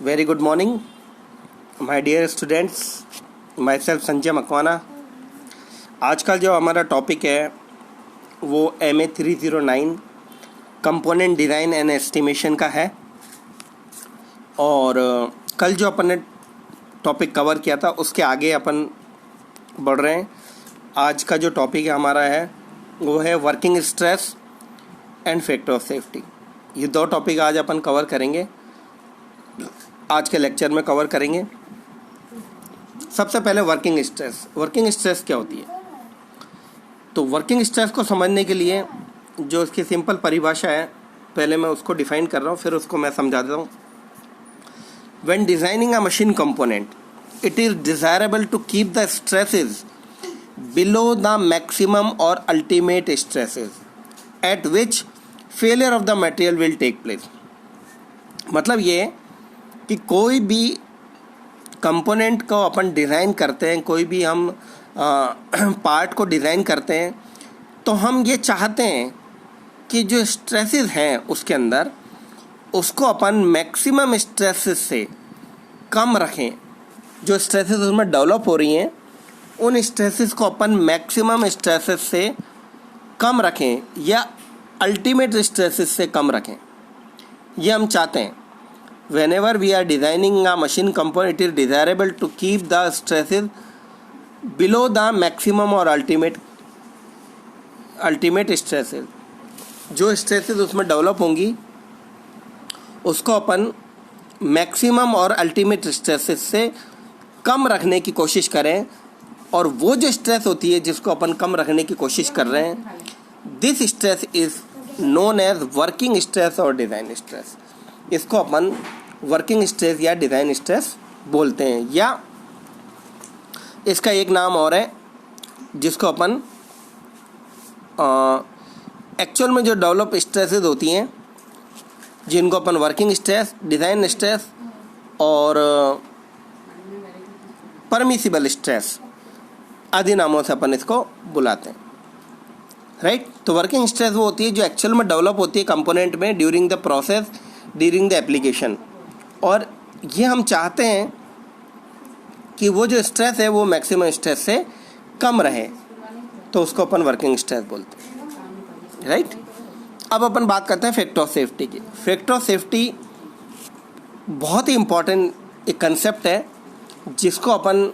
Very good morning, my dear students. Myself Sanjay Makwana. आज का जो हमारा टॉपिक है वो MA 309 component design and estimation का है. और कल जो अपन ने टॉपिक कवर किया था उसके आगे अपन बढ़ रहे हैं. आज का जो टॉपिक है हमारा है वो है working stress and factor of safety. ये दो टॉपिक आज अपन कवर करेंगे, आज के लेक्चर में कवर करेंगे. सबसे पहले वर्किंग स्ट्रेस. वर्किंग स्ट्रेस क्या होती है? तो वर्किंग स्ट्रेस को समझने के लिए जो इसकी सिंपल परिभाषा है पहले मैं उसको डिफाइन कर रहा हूँ, फिर उसको मैं समझा देता हूँ. When designing a machine component, it is desirable to keep the stresses below the maximum or ultimate stresses at which failure of the material will take place. मतलब ये कि कोई भी कंपोनेंट को अपन डिज़ाइन करते हैं, कोई भी हम पार्ट को डिज़ाइन करते हैं, तो हम ये चाहते हैं कि जो स्ट्रेसेस हैं उसके अंदर उसको अपन मैक्सिमम स्ट्रेसेस से कम रखें. जो स्ट्रेसेस उसमें डेवलप हो रही हैं उन स्ट्रेसेस को अपन मैक्सिमम स्ट्रेसेस से कम रखें या अल्टीमेट स्ट्रेसेस से कम रखें. ये हम चाहते हैं. Whenever we are designing a machine component, it is desirable to keep the stresses below the maximum or ultimate stresses. जो stresses उसमें डेवलप होंगी उसको अपन मैक्सिमम और अल्टीमेट स्ट्रेसेस से कम रखने की कोशिश करें. और वो जो स्ट्रेस होती है जिसको अपन कम रखने की कोशिश कर रहे हैं, this stress is known as working stress और डिज़ाइन स्ट्रेस. इसको अपन वर्किंग स्ट्रेस या डिज़ाइन स्ट्रेस बोलते हैं. या इसका एक नाम और है जिसको अपन एक्चुअल में जो डेवलप स्ट्रेसेस होती हैं जिनको अपन वर्किंग स्ट्रेस, डिज़ाइन स्ट्रेस और परमिसिबल स्ट्रेस आदि नामों से अपन इसको बुलाते हैं. राइट. तो वर्किंग स्ट्रेस वो होती है जो एक्चुअल में डेवलप होती है कंपोनेंट में during the process, during the application. और ये हम चाहते हैं कि वो जो स्ट्रेस है वो मैक्सिमम स्ट्रेस से कम रहे, तो उसको अपन वर्किंग स्ट्रेस बोलते हैं. राइट. अब अपन बात करते हैं फैक्टर ऑफ सेफ्टी की. फैक्टर ऑफ सेफ्टी बहुत ही इम्पॉर्टेंट एक कंसेप्ट है जिसको अपन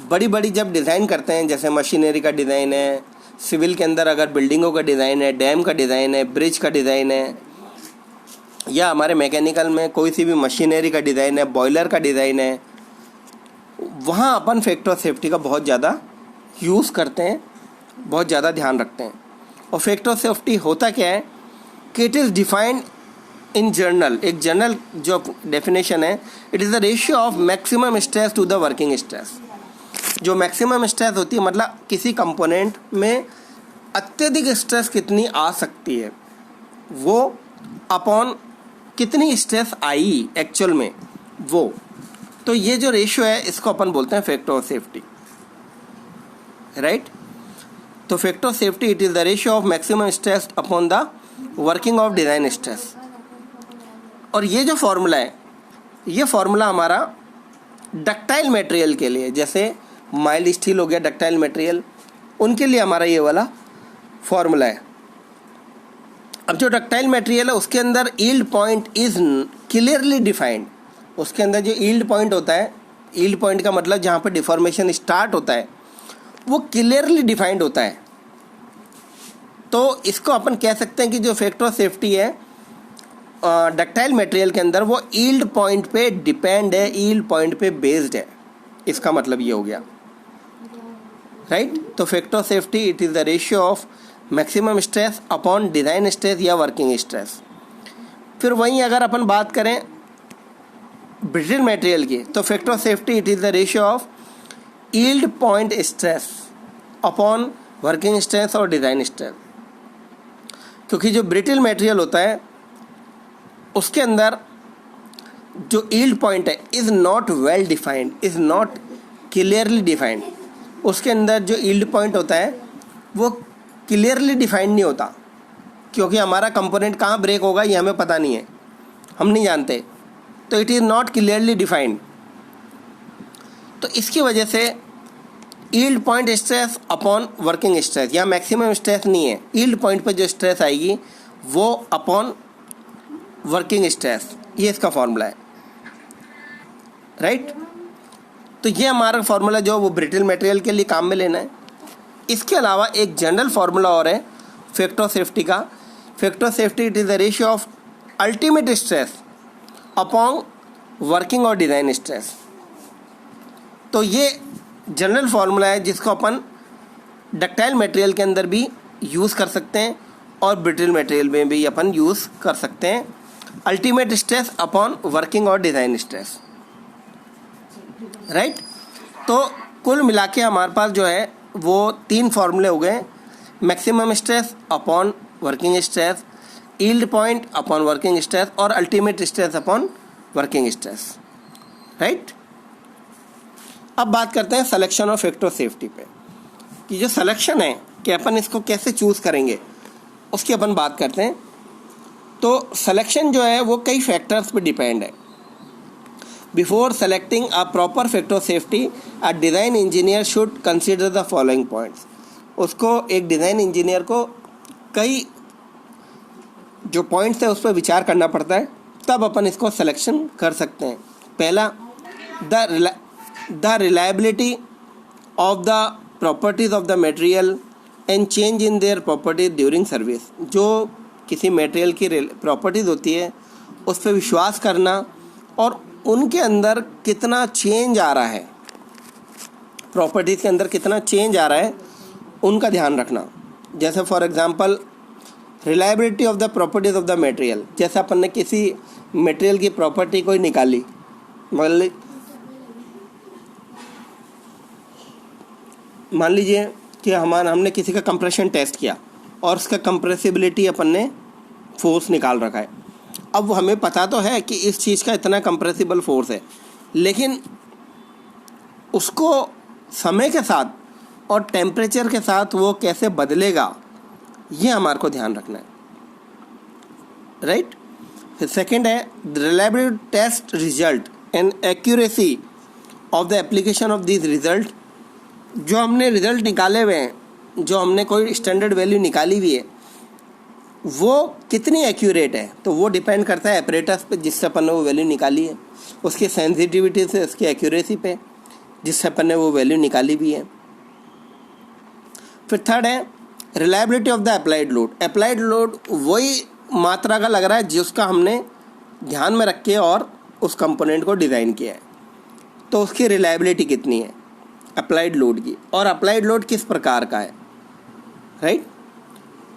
बड़ी बड़ी जब डिज़ाइन करते हैं, जैसे मशीनरी का डिज़ाइन है, सिविल के अंदर अगर बिल्डिंगों का डिज़ाइन है, डैम का डिज़ाइन है, ब्रिज का डिज़ाइन है, या हमारे मैकेनिकल में कोई सी भी मशीनरी का डिज़ाइन है, बॉयलर का डिज़ाइन है, वहाँ अपन फैक्टर ऑफ सेफ्टी का बहुत ज़्यादा यूज़ करते हैं, बहुत ज़्यादा ध्यान रखते हैं. और फैक्टर ऑफ सेफ्टी होता क्या है कि it is defined in general. एक जर्नल जो डेफिनेशन है, it is the ratio of maximum stress to the working stress. जो मैक्सिमम स्ट्रेस होती है मतलब किसी कंपोनेंट में अत्यधिक स्ट्रेस कितनी आ सकती है वो अपॉन कितनी स्ट्रेस आई एक्चुअल में वो. तो ये जो रेशियो है इसको अपन बोलते हैं फैक्टर ऑफ सेफ्टी. राइट. तो factor of safety it is the ratio of maximum stress upon the working of design stress. और ये जो फॉर्मूला है ये फॉर्मूला हमारा डक्टाइल मटेरियल के लिए, जैसे माइल्ड स्टील हो गया डक्टाइल मटेरियल, उनके लिए हमारा ये वाला फॉर्मूला है. अब जो डक्टाइल मटेरियल है उसके अंदर yield point is clearly defined. उसके अंदर जो यील्ड पॉइंट होता है, यील्ड पॉइंट का मतलब जहाँ पर डिफॉर्मेशन स्टार्ट होता है वो क्लियरली डिफाइंड होता है. तो इसको अपन कह सकते हैं कि जो फैक्टर ऑफ सेफ्टी है डक्टाइल मटेरियल के अंदर वो यील्ड पॉइंट पे डिपेंड है, यील्ड पॉइंट पे बेस्ड है. इसका मतलब ये हो गया. राइट. तो factor of safety it is the ratio of maximum stress upon design stress या वर्किंग स्ट्रेस. फिर वहीं अगर अपन बात करें ब्रिटल मटेरियल की, तो factor of safety it is the ratio of yield point stress upon working stress और design stress. क्योंकि जो ब्रिटल मटेरियल होता है उसके अंदर जो यील्ड पॉइंट है is not well defined, is not clearly defined. उसके अंदर जो यील्ड पॉइंट होता है वो क्लियरली डिफाइंड नहीं होता, क्योंकि हमारा कंपोनेंट कहाँ ब्रेक होगा ये हमें पता नहीं है, हम नहीं जानते. तो it is not clearly defined. तो इसकी वजह से yield point stress upon working stress, यहाँ मैक्सिमम स्ट्रेस नहीं है, यील्ड पॉइंट पर जो स्ट्रेस आएगी वो अपॉन वर्किंग स्ट्रेस, ये इसका फॉर्मूला है, राइट। तो ये हमारा फॉर्मूला जो वो ब्रिटल मटेरियल के लिए काम में लेना है। इसके अलावा एक जनरल फार्मूला और है फैक्टर ऑफ सेफ्टी का। Factor of safety it is the ratio of ultimate stress upon working और डिज़ाइन स्ट्रेस। तो ये जनरल फार्मूला है जिसको अपन डक्टाइल मटेरियल के अंदर भी यूज़ कर सकते हैं और ब्रिटल मटेरियल में भी अपन यूज़ कर सकते हैं। अल्टीमेट स्ट्रेस अपॉन वर्किंग और डिज़ाइन स्ट्रेस, राइट। तो कुल मिला के हमारे पास जो है वो 3 फार्मूले हो गए, maximum stress upon working stress, yield point upon working stress और ultimate stress upon working stress, right. अब बात करते हैं selection of factor of safety पे, कि जो सिलेक्शन है कि अपन इसको कैसे चूज़ करेंगे उसकी अपन बात करते हैं। तो सिलेक्शन जो है वो कई फैक्टर्स पे डिपेंड है। Before selecting a proper factor of safety a design engineer should consider the following points. उसको एक डिज़ाइन इंजीनियर को कई जो पॉइंट्स है उस पर विचार करना पड़ता है, तब अपन इसको सिलेक्शन कर सकते हैं। पहला, the reliability of the properties of the material and change in their properties during service. जो किसी मटेरियल की प्रॉपर्टीज़ होती है उस पर विश्वास करना और उनके अंदर कितना चेंज आ रहा है, प्रॉपर्टीज़ के अंदर कितना चेंज आ रहा है उनका ध्यान रखना। जैसे for example reliability of the properties of the material, जैसे अपन ने किसी मटेरियल की प्रॉपर्टी कोई निकाली, मान लीजिए कि हमने किसी का कंप्रेशन टेस्ट किया और उसका कंप्रेसिबिलिटी अपन ने फोर्स निकाल रखा है। अब हमें पता तो है कि इस चीज़ का इतना कंप्रेसिबल फोर्स है, लेकिन उसको समय के साथ और टेम्परेचर के साथ वो कैसे बदलेगा ये हमारे को ध्यान रखना है, राइट। फिर सेकंड है reliability test result and accuracy of the application of this result. जो हमने रिजल्ट निकाले हुए हैं, जो हमने कोई स्टैंडर्ड वैल्यू निकाली हुई है, वो कितनी एक्यूरेट है, तो वो डिपेंड करता है एपरेटस पे जिससे अपन ने वो वैल्यू निकाली है, उसकी सेंसिटिविटी से, उसकी एक्यूरेसी पे जिससे अपन ने वो वैल्यू निकाली भी है। फिर थर्ड है reliability of the applied load. Applied load वही मात्रा का लग रहा है जिसका हमने ध्यान में रख के और उस कंपोनेंट को डिज़ाइन किया है, तो उसकी रिलायबिलिटी कितनी है अप्लाइड लोड की, और अप्लाइड लोड किस प्रकार का है, राइट।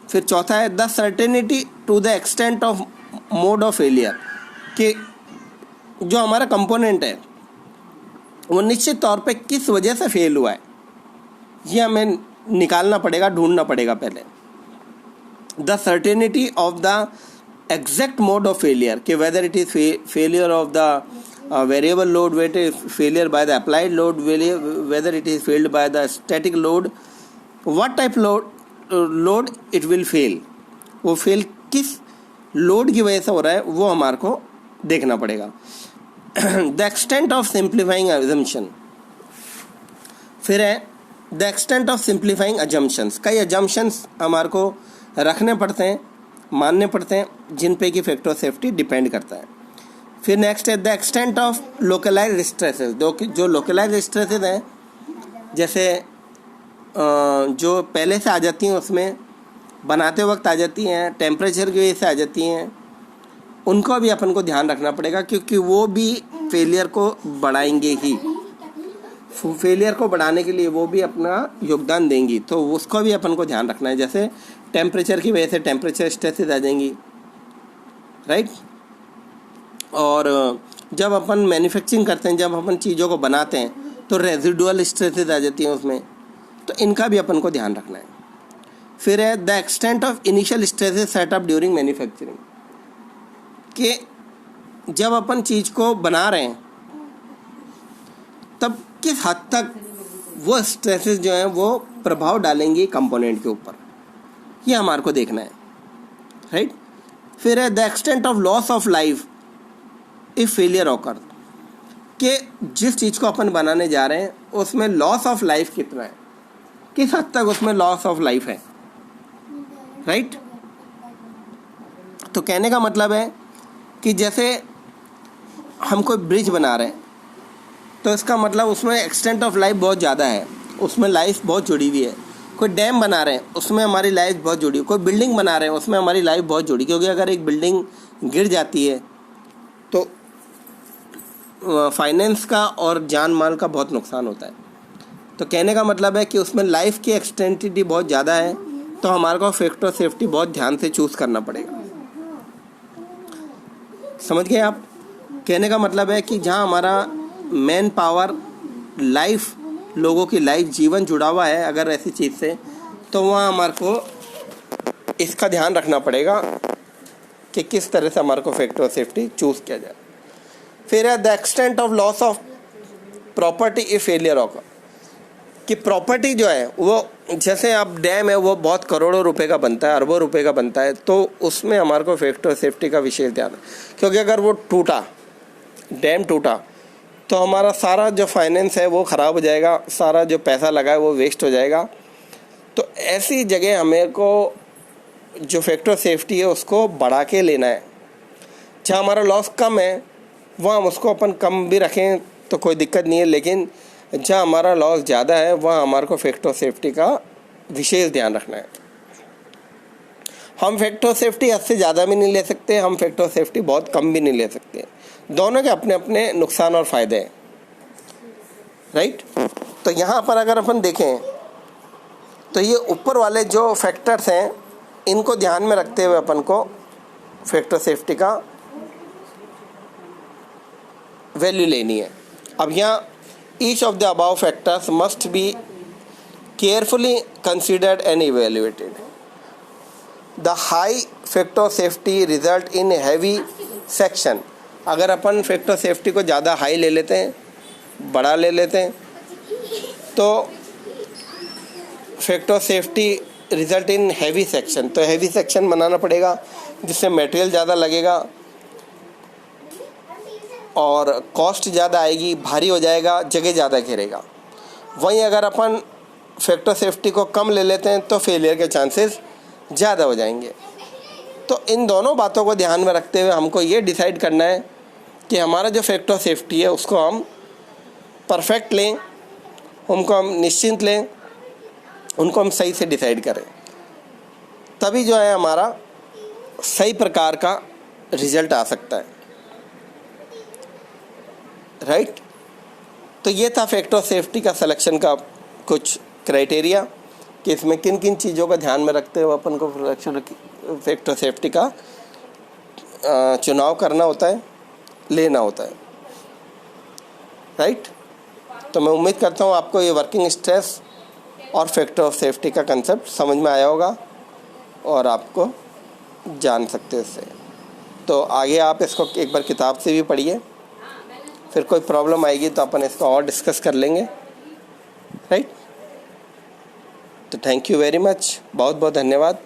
फिर चौथा है the certainty to the extent of mode of failure, कि जो हमारा कंपोनेंट है वो निश्चित तौर पे किस वजह से फेल हुआ है, ये हमें निकालना पड़ेगा, ढूंढना पड़ेगा पहले। The certainty of the exact mode of failure, कि whether it is failure of the variable load, whether it is failure by the applied load, whether it is failed by the static load, what type load it will fail, वो fail किस load की वजह से हो रहा है वो हमारे को देखना पड़ेगा। The extent of simplifying assumption, फिर है the extent of simplifying assumptions. कई अजम्पशंस हमारे को रखने पड़ते हैं, मानने पड़ते हैं, जिन पे कि फैक्टर ऑफ सेफ्टी डिपेंड करता है। फिर नेक्स्ट है the extent of localise stresses. जो लोकलाइज स्ट्रेसेस हैं, जैसे जो पहले से आ जाती हैं, उसमें बनाते वक्त आ जाती हैं, टेम्परेचर की वजह से आ जाती हैं, उनको भी अपन को ध्यान रखना पड़ेगा, क्योंकि वो भी फेलियर को बढ़ाएंगे ही। फेलियर को बढ़ाने के लिए वो भी अपना योगदान देंगी, तो उसको भी अपन को ध्यान रखना है। जैसे टेम्परेचर की वजह से टेम्परेचर स्ट्रेसेस आ जाएंगी, राइट। और जब अपन मैन्युफैक्चरिंग करते हैं, जब अपन चीज़ों को बनाते हैं, तो रेजिडुअल स्ट्रेसेस आ जाती हैं उसमें, तो इनका भी अपन को ध्यान रखना है। फिर है the extent of initial stresses setup during manufacturing, कि जब अपन चीज़ को बना रहे हैं तब किस हद तक वो स्ट्रेसेस जो हैं वो प्रभाव डालेंगी कंपोनेंट के ऊपर, ये हमारे को देखना है, राइट। फिर है the extent of loss of life if failure occur, कि जिस चीज़ को अपन बनाने जा रहे हैं उसमें लॉस ऑफ लाइफ कितना है, किस हद तक उसमें लॉस ऑफ लाइफ है, राइट। तो कहने का मतलब है कि जैसे हम कोई ब्रिज बना रहे हैं तो इसका मतलब उसमें एक्सटेंट ऑफ लाइफ बहुत ज़्यादा है, उसमें लाइफ बहुत जुड़ी हुई है। कोई डैम बना रहे हैं उसमें हमारी लाइफ बहुत जुड़ी, कोई बिल्डिंग बना रहे हैं उसमें हमारी लाइफ बहुत जुड़ी, क्योंकि अगर एक बिल्डिंग गिर जाती है तो फाइनेंस का और जान माल का बहुत नुकसान होता है। तो कहने का मतलब है कि उसमें लाइफ की एक्सटेंटिटी बहुत ज़्यादा है, तो हमारे को फैक्टर सेफ्टी बहुत ध्यान से चूज़ करना पड़ेगा। समझ गए आप? कहने का मतलब है कि जहाँ हमारा मैन पावर, लाइफ, लोगों की लाइफ, जीवन जुड़ा हुआ है अगर ऐसी चीज़ से, तो वहाँ हमारे को इसका ध्यान रखना पड़ेगा कि किस तरह से हमारे को फैक्टर सेफ्टी चूज़ किया जाए। फिर है the extent of loss of property if failure occur, कि प्रॉपर्टी जो है वो, जैसे अब डैम है वो बहुत करोड़ों रुपए का बनता है, अरबों रुपए का बनता है, तो उसमें हमारे को फैक्टर सेफ्टी का विशेष ध्यान है, क्योंकि अगर वो टूटा, डैम टूटा, तो हमारा सारा जो फाइनेंस है वो ख़राब हो जाएगा, सारा जो पैसा लगा है वो वेस्ट हो जाएगा। तो ऐसी जगह हमें को जो फैक्टर सेफ्टी है उसको बढ़ा के लेना है। जहाँ हमारा लॉस कम है वहाँ हम उसको अपन कम भी रखें तो कोई दिक्कत नहीं है, लेकिन जहाँ हमारा लॉस ज़्यादा है वहाँ हमारे को फैक्टर सेफ्टी का विशेष ध्यान रखना है। हम फैक्टर सेफ्टी हद से ज़्यादा भी नहीं ले सकते, हम फैक्टर सेफ्टी बहुत कम भी नहीं ले सकते, दोनों के अपने अपने नुकसान और फ़ायदे हैं, राइट। तो यहाँ पर अगर अपन देखें तो ये ऊपर वाले जो फैक्टर्स हैं इनको ध्यान में रखते हुए अपन को फैक्टर सेफ्टी का वैल्यू लेनी है। अब यहाँ each of the above factors must be carefully considered and evaluated. The high factor safety result in heavy section, अगर अपन फैक्टर सेफ्टी को ज़्यादा हाई ले लेते हैं, बड़ा ले लेते हैं, तो factor safety result in heavy section, तो हैवी सेक्शन बनाना पड़ेगा जिससे मटेरियल ज़्यादा लगेगा और कॉस्ट ज़्यादा आएगी, भारी हो जाएगा, जगह ज़्यादा घेरेगा। वहीं अगर अपन फैक्टर सेफ्टी को कम ले लेते हैं तो फेलियर के चांसेस ज़्यादा हो जाएंगे। तो इन दोनों बातों को ध्यान में रखते हुए हमको ये डिसाइड करना है कि हमारा जो फैक्टर सेफ्टी है उसको हम परफेक्ट लें, उनको हम निश्चिंत लें, उनको हम सही से डिसाइड करें, तभी जो है हमारा सही प्रकार का रिजल्ट आ सकता है, राइट। तो ये था फैक्टर सेफ्टी का सिलेक्शन का कुछ क्राइटेरिया कि इसमें किन किन चीज़ों का ध्यान में रखते हुए अपन को फैक्टर सेफ्टी का चुनाव करना होता है, लेना होता है, राइट। तो मैं उम्मीद करता हूँ आपको ये वर्किंग स्ट्रेस और फैक्टर ऑफ सेफ्टी का कंसेप्ट समझ में आया होगा और आपको जान सकते हो इससे। तो आगे आप इसको एक बार किताब से भी पढ़िए, फिर कोई प्रॉब्लम आएगी तो अपन इसको और डिस्कस कर लेंगे, राइट। तो थैंक यू वेरी मच, बहुत बहुत धन्यवाद।